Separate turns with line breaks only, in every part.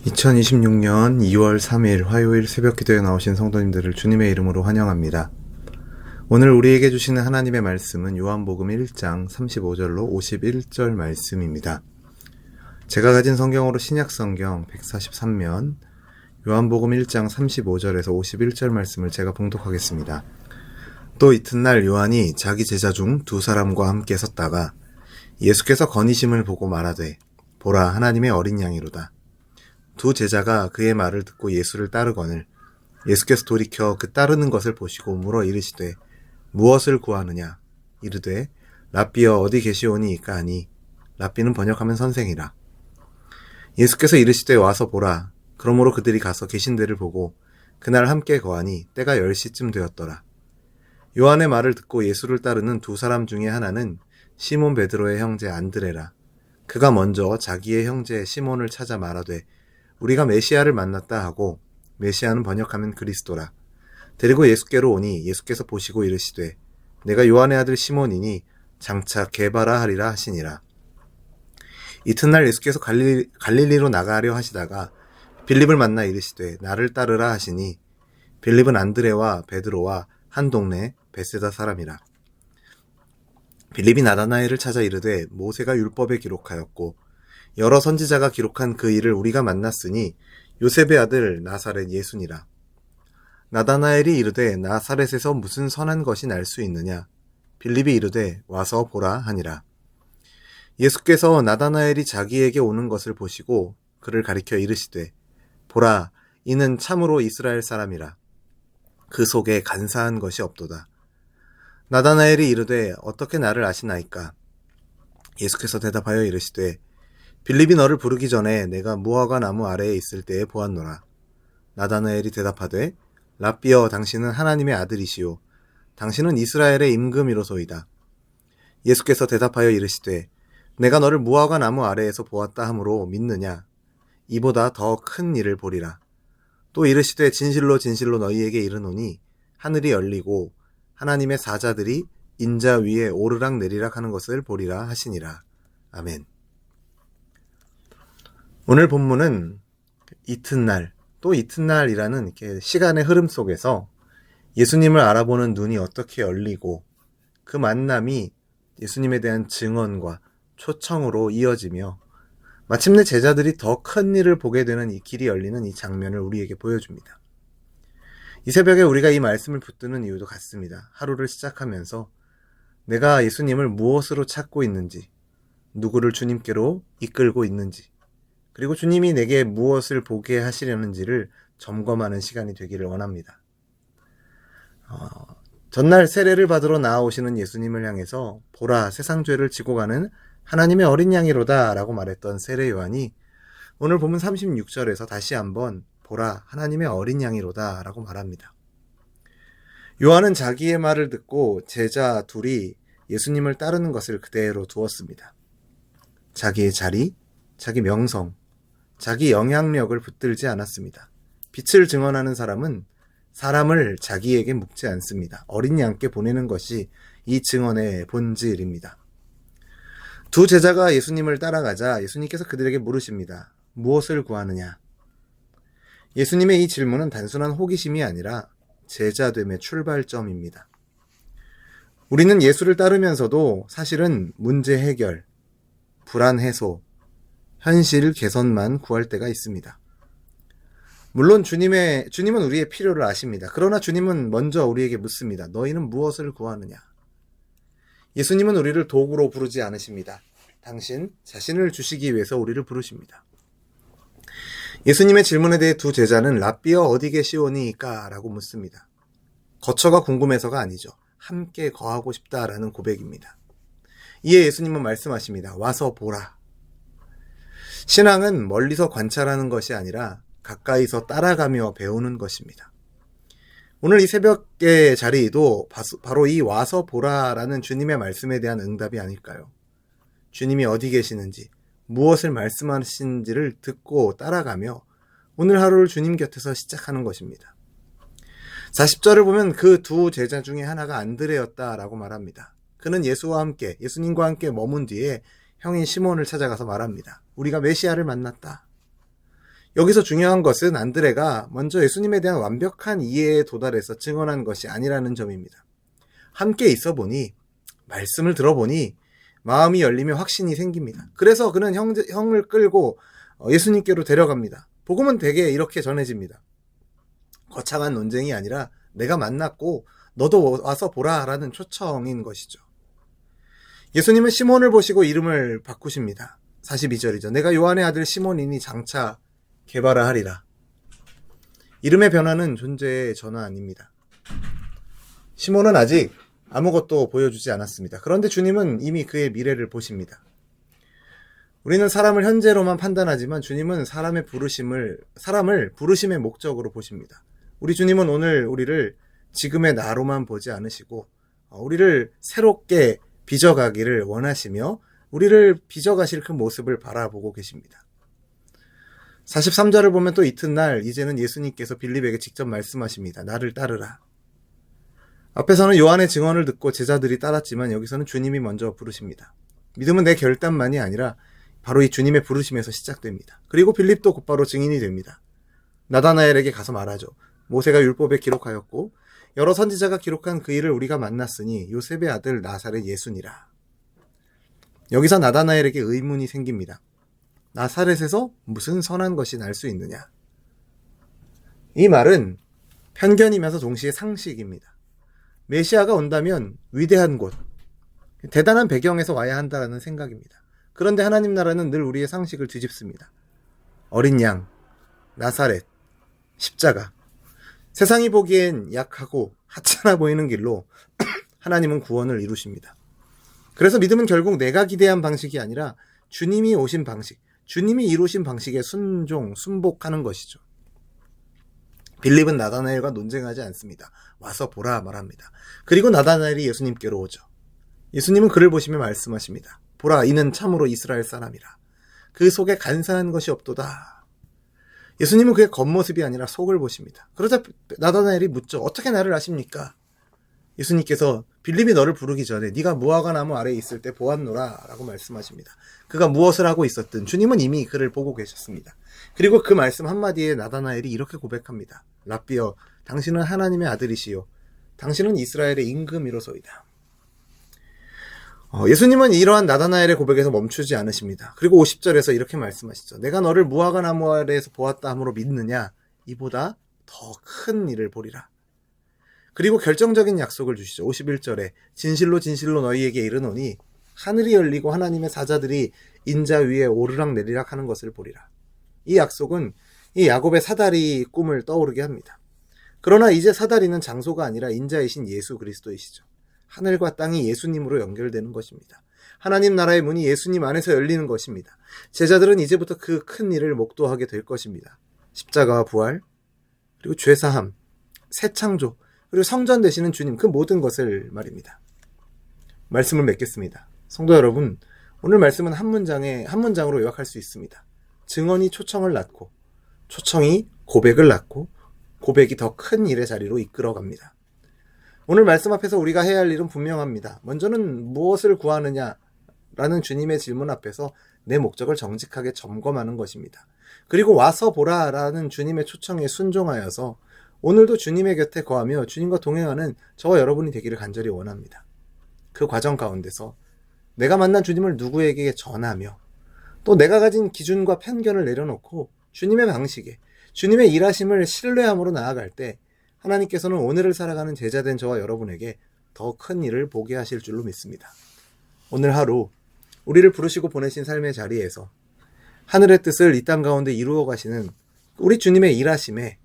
2026년 2월 3일 화요일 새벽 기도에 나오신 성도님들을 주님의 이름으로 환영합니다. 오늘 우리에게 주시는 하나님의 말씀은 요한복음 1장 35절로 51절 말씀입니다. 제가 가진 성경으로 신약성경 143면 요한복음 1장 35절에서 51절 말씀을 제가 봉독하겠습니다. 또 이튿날 요한이 자기 제자 중 두 사람과 함께 섰다가 예수께서 거니심을 보고 말하되 보라 하나님의 어린 양이로다. 두 제자가 그의 말을 듣고 예수를 따르거늘 예수께서 돌이켜 그 따르는 것을 보시고 물어 이르시되 무엇을 구하느냐 이르되 랍비여 어디 계시오니이까 하니 랍비는 번역하면 선생이라. 예수께서 이르시되 와서 보라. 그러므로 그들이 가서 계신 데를 보고 그날 함께 거하니 때가 10시쯤 되었더라. 요한의 말을 듣고 예수를 따르는 두 사람 중에 하나는 시몬 베드로의 형제 안드레라. 그가 먼저 자기의 형제 시몬을 찾아 말하되 우리가 메시아를 만났다 하고, 메시아는 번역하면 그리스도라. 데리고 예수께로 오니 예수께서 보시고 이르시되 내가 요한의 아들 시몬이니 장차 게바라 하리라 하시니라. 이튿날 예수께서 갈릴리로 나가려 하시다가 빌립을 만나 이르시되 나를 따르라 하시니 빌립은 안드레와 베드로와 한 동네 베세다 사람이라. 빌립이 나다나엘을 찾아 이르되 모세가 율법에 기록하였고 여러 선지자가 기록한 그 일을 우리가 만났으니 요셉의 아들 나사렛 예수니라. 나다나엘이 이르되 나사렛에서 무슨 선한 것이 날 수 있느냐. 빌립이 이르되 와서 보라 하니라. 예수께서 나다나엘이 자기에게 오는 것을 보시고 그를 가리켜 이르시되 보라 이는 참으로 이스라엘 사람이라. 그 속에 간사한 것이 없도다. 나다나엘이 이르되 어떻게 나를 아시나이까. 예수께서 대답하여 이르시되 빌립이 너를 부르기 전에 내가 무화과 나무 아래에 있을 때에 보았노라. 나다나엘이 대답하되 랍비여 당신은 하나님의 아들이시오. 당신은 이스라엘의 임금이로소이다. 예수께서 대답하여 이르시되 내가 너를 무화과 나무 아래에서 보았다 하므로 믿느냐. 이보다 더 큰 일을 보리라. 또 이르시되 진실로 진실로 너희에게 이르노니 하늘이 열리고 하나님의 사자들이 인자 위에 오르락 내리락 하는 것을 보리라 하시니라. 아멘. 오늘 본문은 이튿날, 또 이튿날이라는 이렇게 시간의 흐름 속에서 예수님을 알아보는 눈이 어떻게 열리고 그 만남이 예수님에 대한 증언과 초청으로 이어지며 마침내 제자들이 더 큰 일을 보게 되는 이 길이 열리는 이 장면을 우리에게 보여줍니다. 이 새벽에 우리가 이 말씀을 붙드는 이유도 같습니다. 하루를 시작하면서 내가 예수님을 무엇으로 찾고 있는지, 누구를 주님께로 이끌고 있는지, 그리고 주님이 내게 무엇을 보게 하시려는지를 점검하는 시간이 되기를 원합니다. 전날 세례를 받으러 나아오시는 예수님을 향해서 보라 세상 죄를 지고 가는 하나님의 어린 양이로다 라고 말했던 세례 요한이 오늘 보면 36절에서 다시 한번 보라 하나님의 어린 양이로다 라고 말합니다. 요한은 자기의 말을 듣고 제자 둘이 예수님을 따르는 것을 그대로 두었습니다. 자기의 자리, 자기 명성, 자기 영향력을 붙들지 않았습니다. 빛을 증언하는 사람은 사람을 자기에게 묻지 않습니다. 어린 양께 보내는 것이 이 증언의 본질입니다. 두 제자가 예수님을 따라가자 예수님께서 그들에게 물으십니다. 무엇을 구하느냐? 예수님의 이 질문은 단순한 호기심이 아니라 제자됨의 출발점입니다. 우리는 예수를 따르면서도 사실은 문제 해결, 불안 해소, 현실 개선만 구할 때가 있습니다. 물론 주님은 우리의 필요를 아십니다. 그러나 주님은 먼저 우리에게 묻습니다. 너희는 무엇을 구하느냐? 예수님은 우리를 도구로 부르지 않으십니다. 당신 자신을 주시기 위해서 우리를 부르십니다. 예수님의 질문에 대해 두 제자는 랍비여 어디 계시오니까? 라고 묻습니다. 거처가 궁금해서가 아니죠. 함께 거하고 싶다라는 고백입니다. 이에 예수님은 말씀하십니다. 와서 보라. 신앙은 멀리서 관찰하는 것이 아니라 가까이서 따라가며 배우는 것입니다. 오늘 이 새벽의 자리도 바로 이 와서 보라라는 주님의 말씀에 대한 응답이 아닐까요? 주님이 어디 계시는지, 무엇을 말씀하시는지를 듣고 따라가며 오늘 하루를 주님 곁에서 시작하는 것입니다. 40절을 보면 그 두 제자 중에 하나가 안드레였다라고 말합니다. 그는 예수님과 함께 머문 뒤에 형인 시몬을 찾아가서 말합니다. 우리가 메시아를 만났다. 여기서 중요한 것은 안드레가 먼저 예수님에 대한 완벽한 이해에 도달해서 증언한 것이 아니라는 점입니다. 함께 있어 보니, 말씀을 들어보니 마음이 열리며 확신이 생깁니다. 그래서 그는 형을 끌고 예수님께로 데려갑니다. 복음은 대개 이렇게 전해집니다. 거창한 논쟁이 아니라 내가 만났고 너도 와서 보라 라는 초청인 것이죠. 예수님은 시몬을 보시고 이름을 바꾸십니다. 42절이죠. 내가 요한의 아들 시몬이니 장차 게바라 하리라. 이름의 변화는 존재의 전화 아닙니다. 시몬은 아직 아무것도 보여주지 않았습니다. 그런데 주님은 이미 그의 미래를 보십니다. 우리는 사람을 현재로만 판단하지만 주님은 사람을 부르심의 목적으로 보십니다. 우리 주님은 오늘 우리를 지금의 나로만 보지 않으시고 우리를 새롭게 빚어가기를 원하시며 우리를 빚어가실 그 모습을 바라보고 계십니다. 43절을 보면 또 이튿날 이제는 예수님께서 빌립에게 직접 말씀하십니다. 나를 따르라. 앞에서는 요한의 증언을 듣고 제자들이 따랐지만 여기서는 주님이 먼저 부르십니다. 믿음은 내 결단만이 아니라 바로 이 주님의 부르심에서 시작됩니다. 그리고 빌립도 곧바로 증인이 됩니다. 나다나엘에게 가서 말하죠. 모세가 율법에 기록하였고 여러 선지자가 기록한 그 일을 우리가 만났으니 요셉의 아들 나사렛 예수니라. 여기서 나다나엘에게 의문이 생깁니다. 나사렛에서 무슨 선한 것이 날 수 있느냐? 이 말은 편견이면서 동시에 상식입니다. 메시아가 온다면 위대한 곳, 대단한 배경에서 와야 한다는 생각입니다. 그런데 하나님 나라는 늘 우리의 상식을 뒤집습니다. 어린 양, 나사렛, 십자가. 세상이 보기엔 약하고 하찮아 보이는 길로 하나님은 구원을 이루십니다. 그래서 믿음은 결국 내가 기대한 방식이 아니라 주님이 오신 방식, 주님이 이루신 방식에 순복하는 것이죠. 빌립은 나다나엘과 논쟁하지 않습니다. 와서 보라 말합니다. 그리고 나다나엘이 예수님께로 오죠. 예수님은 그를 보시며 말씀하십니다. 보라, 이는 참으로 이스라엘 사람이라. 그 속에 간사한 것이 없도다. 예수님은 그의 겉모습이 아니라 속을 보십니다. 그러자 나다나엘이 묻죠. 어떻게 나를 아십니까? 예수님께서 빌립이 너를 부르기 전에 네가 무화과 나무 아래에 있을 때 보았노라 라고 말씀하십니다. 그가 무엇을 하고 있었든 주님은 이미 그를 보고 계셨습니다. 그리고 그 말씀 한마디에 나다나엘이 이렇게 고백합니다. 랍비여, 당신은 하나님의 아들이시요 당신은 이스라엘의 임금이로소이다. 예수님은 이러한 나다나엘의 고백에서 멈추지 않으십니다. 그리고 50절에서 이렇게 말씀하시죠. 내가 너를 무화과 나무 아래에서 보았다 함으로 믿느냐? 이보다 더 큰 일을 보리라. 그리고 결정적인 약속을 주시죠. 51절에 진실로 진실로 너희에게 이르노니 하늘이 열리고 하나님의 사자들이 인자 위에 오르락 내리락 하는 것을 보리라. 이 약속은 이 야곱의 사다리 꿈을 떠오르게 합니다. 그러나 이제 사다리는 장소가 아니라 인자이신 예수 그리스도이시죠. 하늘과 땅이 예수님으로 연결되는 것입니다. 하나님 나라의 문이 예수님 안에서 열리는 것입니다. 제자들은 이제부터 그 큰 일을 목도하게 될 것입니다. 십자가와 부활, 그리고 죄사함, 새 창조, 그리고 성전 되시는 주님, 그 모든 것을 말입니다. 말씀을 맺겠습니다. 성도 여러분, 오늘 말씀은 한 문장으로 요약할 수 있습니다. 증언이 초청을 낳고, 초청이 고백을 낳고, 고백이 더 큰 일의 자리로 이끌어갑니다. 오늘 말씀 앞에서 우리가 해야 할 일은 분명합니다. 먼저는 무엇을 구하느냐라는 주님의 질문 앞에서 내 목적을 정직하게 점검하는 것입니다. 그리고 와서 보라라는 주님의 초청에 순종하여서 오늘도 주님의 곁에 거하며 주님과 동행하는 저와 여러분이 되기를 간절히 원합니다. 그 과정 가운데서 내가 만난 주님을 누구에게 전하며 또 내가 가진 기준과 편견을 내려놓고 주님의 방식에 주님의 일하심을 신뢰함으로 나아갈 때 하나님께서는 오늘을 살아가는 제자된 저와 여러분에게 더 큰 일을 보게 하실 줄로 믿습니다. 오늘 하루 우리를 부르시고 보내신 삶의 자리에서 하늘의 뜻을 이 땅 가운데 이루어 가시는 우리 주님의 일하심에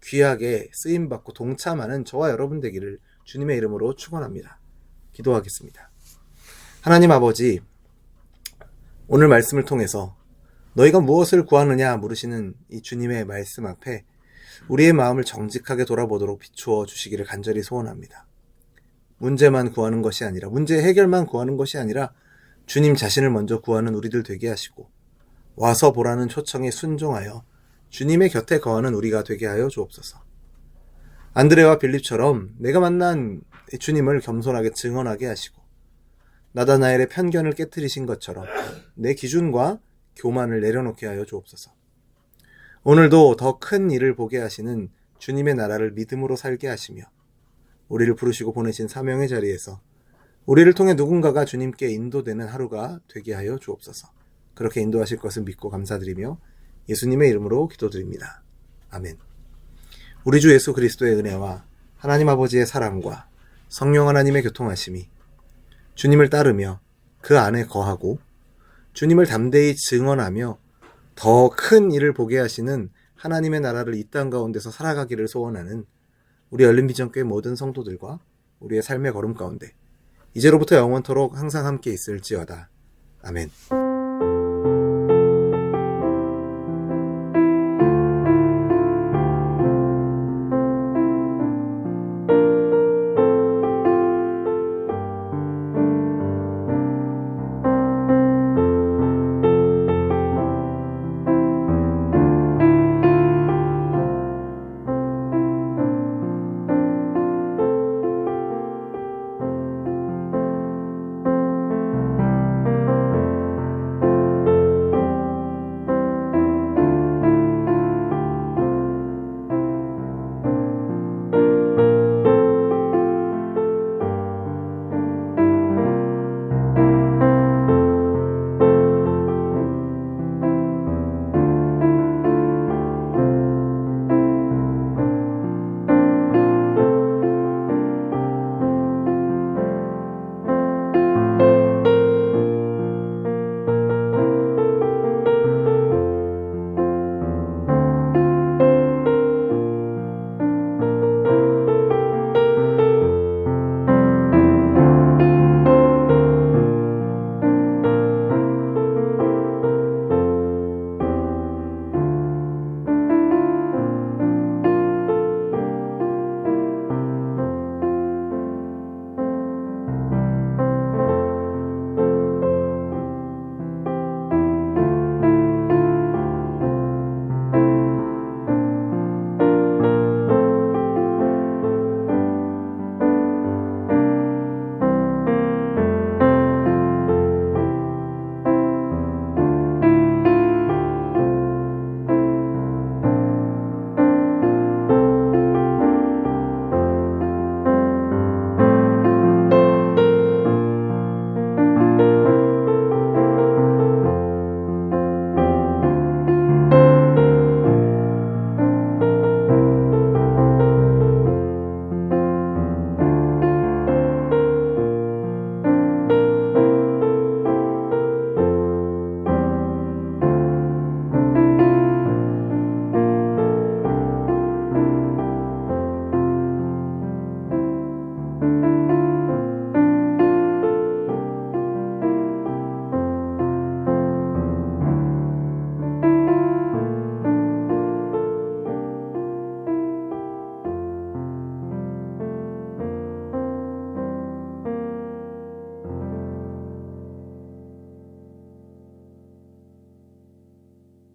귀하게 쓰임받고 동참하는 저와 여러분 되기를 주님의 이름으로 축원합니다. 기도하겠습니다. 하나님 아버지, 오늘 말씀을 통해서 너희가 무엇을 구하느냐 물으시는 이 주님의 말씀 앞에 우리의 마음을 정직하게 돌아보도록 비추어 주시기를 간절히 소원합니다. 문제만 구하는 것이 아니라, 문제 해결만 구하는 것이 아니라 주님 자신을 먼저 구하는 우리들 되게 하시고 와서 보라는 초청에 순종하여 주님의 곁에 거하는 우리가 되게 하여 주옵소서. 안드레와 빌립처럼 내가 만난 주님을 겸손하게 증언하게 하시고 나다나엘의 편견을 깨트리신 것처럼 내 기준과 교만을 내려놓게 하여 주옵소서. 오늘도 더 큰 일을 보게 하시는 주님의 나라를 믿음으로 살게 하시며 우리를 부르시고 보내신 사명의 자리에서 우리를 통해 누군가가 주님께 인도되는 하루가 되게 하여 주옵소서. 그렇게 인도하실 것을 믿고 감사드리며 예수님의 이름으로 기도드립니다. 아멘. 우리 주 예수 그리스도의 은혜와 하나님 아버지의 사랑과 성령 하나님의 교통하심이 주님을 따르며 그 안에 거하고 주님을 담대히 증언하며 더 큰 일을 보게 하시는 하나님의 나라를 이 땅 가운데서 살아가기를 소원하는 우리 열린비전교회 모든 성도들과 우리의 삶의 걸음 가운데 이제로부터 영원토록 항상 함께 있을지어다. 아멘.